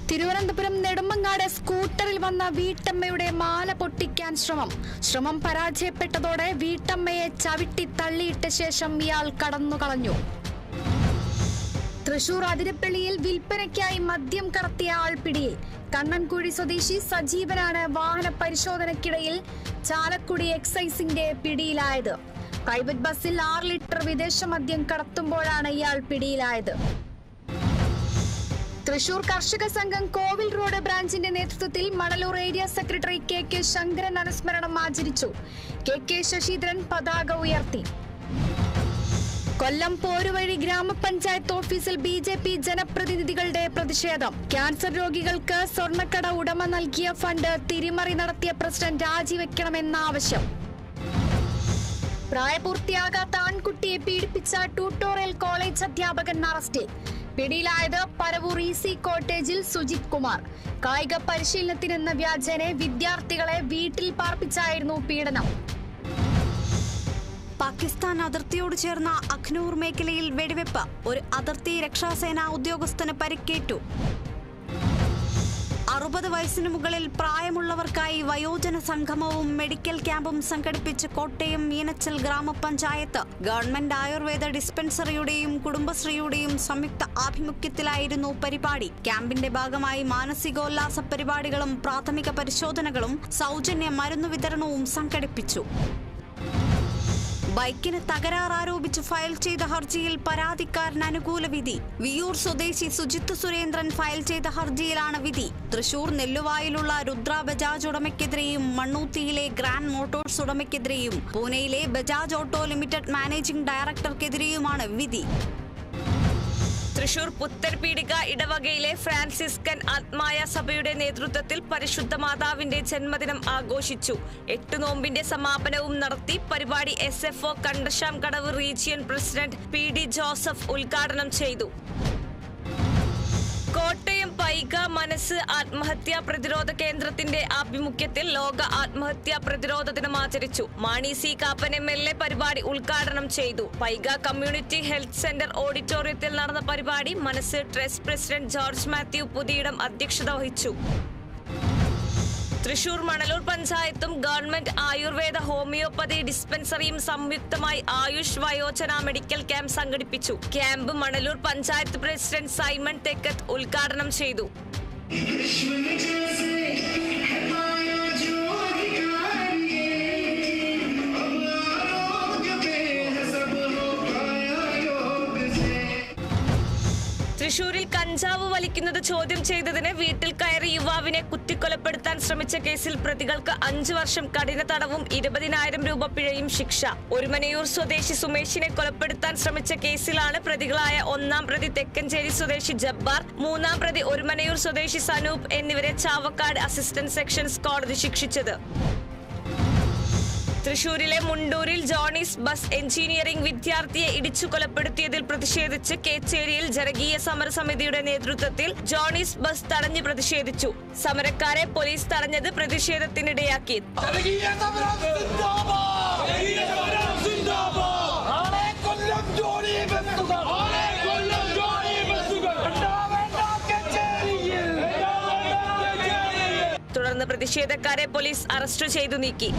തിരുവനന്തപുരം നെടുമങ്ങാട് സ്കൂട്ടറിൽ വന്ന വീട്ടമ്മയുടെ മാല പൊട്ടിക്കാൻ ശ്രമം പരാജയപ്പെട്ടതോടെ വീട്ടമ്മയെ ചവിട്ടി തള്ളിയിട്ട ശേഷം ഇയാൾ കടന്നുകളഞ്ഞു. തൃശൂർ അതിരപ്പള്ളിയിൽ വിൽപ്പനയ്ക്കായി മദ്യം കടത്തിയ ആൾ പിടിയിൽ. കണ്ണൻകുഴി സ്വദേശി സജീവനാണ് വാഹന പരിശോധനയ്ക്കിടയിൽ ചാലക്കുടി എക്സൈസിന്റെ പിടിയിലായത്. പ്രൈവറ്റ് ബസ്സിൽ 6 ലിറ്റർ വിദേശ മദ്യം കടത്തുമ്പോഴാണ് ഇയാൾ പിടിയിലായത്. തൃശൂർ കർഷക സംഘം കോവിൽ റോഡ് ബ്രാഞ്ചിന്റെ നേതൃത്വത്തിൽ Manalur area secretary K Sankaran അനുസ്മരണം ആചരിച്ചു. കെ ശശീന്ദ്രൻ പതാക ഉയർത്തി. കൊല്ലം പോരുവഴി ഗ്രാമപഞ്ചായത്ത് ഓഫീസിൽ BJP ജനപ്രതിനിധികളുടെ പ്രതിഷേധം. ക്യാൻസർ രോഗികൾക്ക് സ്വർണ്ണക്കട ഉടമ നൽകിയ ഫണ്ട് തിരിമറി നടത്തിയ പ്രസിഡന്റ് രാജിവെക്കണമെന്ന ആവശ്യം. പ്രായപൂർത്തിയാകാത്ത ആൺകുട്ടിയെ പീഡിപ്പിച്ച ട്യൂട്ടോറിയൽ കോളേജ് അധ്യാപകൻ അറസ്റ്റിൽ. പിടിയിലായത് പരവൂർ EC കോട്ടേജിൽ സുജിത് കുമാർ. കായിക പരിശീലനത്തിനെന്ന വ്യാജേന വിദ്യാർത്ഥികളെ വീട്ടിൽ പാർപ്പിച്ചായിരുന്നു പീഡനം. പാകിസ്ഥാൻ അതിർത്തിയോട് ചേർന്ന അഖ്നൂർ മേഖലയിൽ വെടിവെപ്പ്. ഒരു അതിർത്തി രക്ഷാസേന ഉദ്യോഗസ്ഥന് പരിക്കേറ്റു. 60 വയസ്സിന് മുകളിൽ പ്രായമുള്ളവർക്കായി വയോജന സംഗമവും മെഡിക്കൽ ക്യാമ്പും സംഘടിപ്പിച്ച് കോട്ടയം മീനച്ചൽ ഗ്രാമപഞ്ചായത്ത്. ഗവൺമെന്റ് ആയുർവേദ ഡിസ്പെൻസറിയുടെയും കുടുംബശ്രീയുടെയും സംയുക്ത ആഭിമുഖ്യത്തിലായിരുന്നു പരിപാടി. ക്യാമ്പിന്റെ ഭാഗമായി മാനസികോല്ലാസ പരിപാടികളും പ്രാഥമിക പരിശോധനകളും സൗജന്യ മരുന്ന് വിതരണവും സംഘടിപ്പിച്ചു. ബൈക്കിന് തകരാറാരോപിച്ച് ഫയൽ ചെയ്ത ഹർജിയിൽ പരാതിക്കാരന് അനുകൂല വിധി. വിയൂർ സ്വദേശി സുജിത്ത് സുരേന്ദ്രൻ ഫയൽ ചെയ്ത ഹർജിയിലാണ് വിധി. തൃശൂർ നെല്ലുവായിലുള്ള രുദ്ര ബജാജ് ഉടമയ്ക്കെതിരെയും മണ്ണൂത്തിയിലെ ഗ്രാൻഡ് മോട്ടോഴ്സ് ഉടമയ്ക്കെതിരെയും പൂനെയിലെ ബജാജ് ഓട്ടോ ലിമിറ്റഡ് മാനേജിംഗ് ഡയറക്ടർക്കെതിരെയുമാണ് വിധി. തൃശൂർ പുത്തൻപീടിക ഇടവകയിലെ ഫ്രാൻസിസ്കൻ ആത്മായ സഭയുടെ നേതൃത്വത്തിൽ പരിശുദ്ധ മാതാവിന്റെ ജന്മദിനം ആഘോഷിച്ചു. 8 നോമ്പിന്റെ സമാപനവും നടത്തി. പരിപാടി SFO കണ്ടശാം കടവ് റീജിയൻ പ്രസിഡന്റ് PD ജോസഫ് ഉദ്ഘാടനം ചെയ്തു. കോട്ടയം പൈക മനസ്സ് ആത്മഹത്യാ പ്രതിരോധ കേന്ദ്രത്തിന്റെ ആഭിമുഖ്യത്തിൽ ലോക ആത്മഹത്യാ പ്രതിരോധ ദിനം ആചരിച്ചു. മാണി C കാപ്പൻ MLA പരിപാടി ഉദ്ഘാടനം ചെയ്തു. പൈക കമ്മ്യൂണിറ്റി ഹെൽത്ത് സെന്റർ ഓഡിറ്റോറിയത്തിൽ നടന്ന പരിപാടി മനസ്സ് trust president George Mathew Puthiyidam അധ്യക്ഷത വഹിച്ചു. തൃശൂർ മണലൂർ പഞ്ചായത്തും ഗവൺമെന്റ് ആയുർവേദ ഹോമിയോപ്പതി ഡിസ്പെൻസറിയും സംയുക്തമായി ആയുഷ് വയോജന മെഡിക്കൽ ക്യാമ്പ് സംഘടിപ്പിച്ചു. Camp Manalur panchayat president Simon Thekkath ഉദ്ഘാടനം ചെയ്തു. തൃശൂരിൽ കഞ്ചാവ് വലിക്കുന്നത് ചോദ്യം ചെയ്തതിന് വീട്ടിൽ കയറി യുവാവിനെ കുത്തിക്കൊലപ്പെടുത്താൻ ശ്രമിച്ച കേസിൽ പ്രതികൾക്ക് 5 വർഷം കഠിന തടവും 20,000 രൂപ പിഴയും ശിക്ഷ. ഒരുമനയൂർ സ്വദേശി സുമേഷിനെ കൊലപ്പെടുത്താൻ ശ്രമിച്ച കേസിലാണ് പ്രതികളായ 1-ാം പ്രതി തെക്കഞ്ചേരി സ്വദേശി ജബ്ബാർ, 3-ാം പ്രതി ഒരുമനയൂർ സ്വദേശി സനൂപ് എന്നിവരെ ചാവക്കാട് അസിസ്റ്റന്റ് സെഷൻസ് കോടതി ശിക്ഷിച്ചത്. തൃശൂരിലെ മുണ്ടൂരിൽ ജോണീസ് ബസ് എഞ്ചിനീയറിംഗ് വിദ്യാർത്ഥിയെ ഇടിച്ചു കൊലപ്പെടുത്തിയതിൽ പ്രതിഷേധിച്ച് കേച്ചേരിയിൽ ജനകീയ സമരസമിതിയുടെ നേതൃത്വത്തിൽ ജോണീസ് ബസ് തടഞ്ഞു പ്രതിഷേധിച്ചു. സമരക്കാരെ പോലീസ് തടഞ്ഞത് പ്രതിഷേധത്തിനിടയാക്കി. തുടർന്ന് പ്രതിഷേധക്കാരെ പോലീസ് അറസ്റ്റ് ചെയ്തു നീക്കി.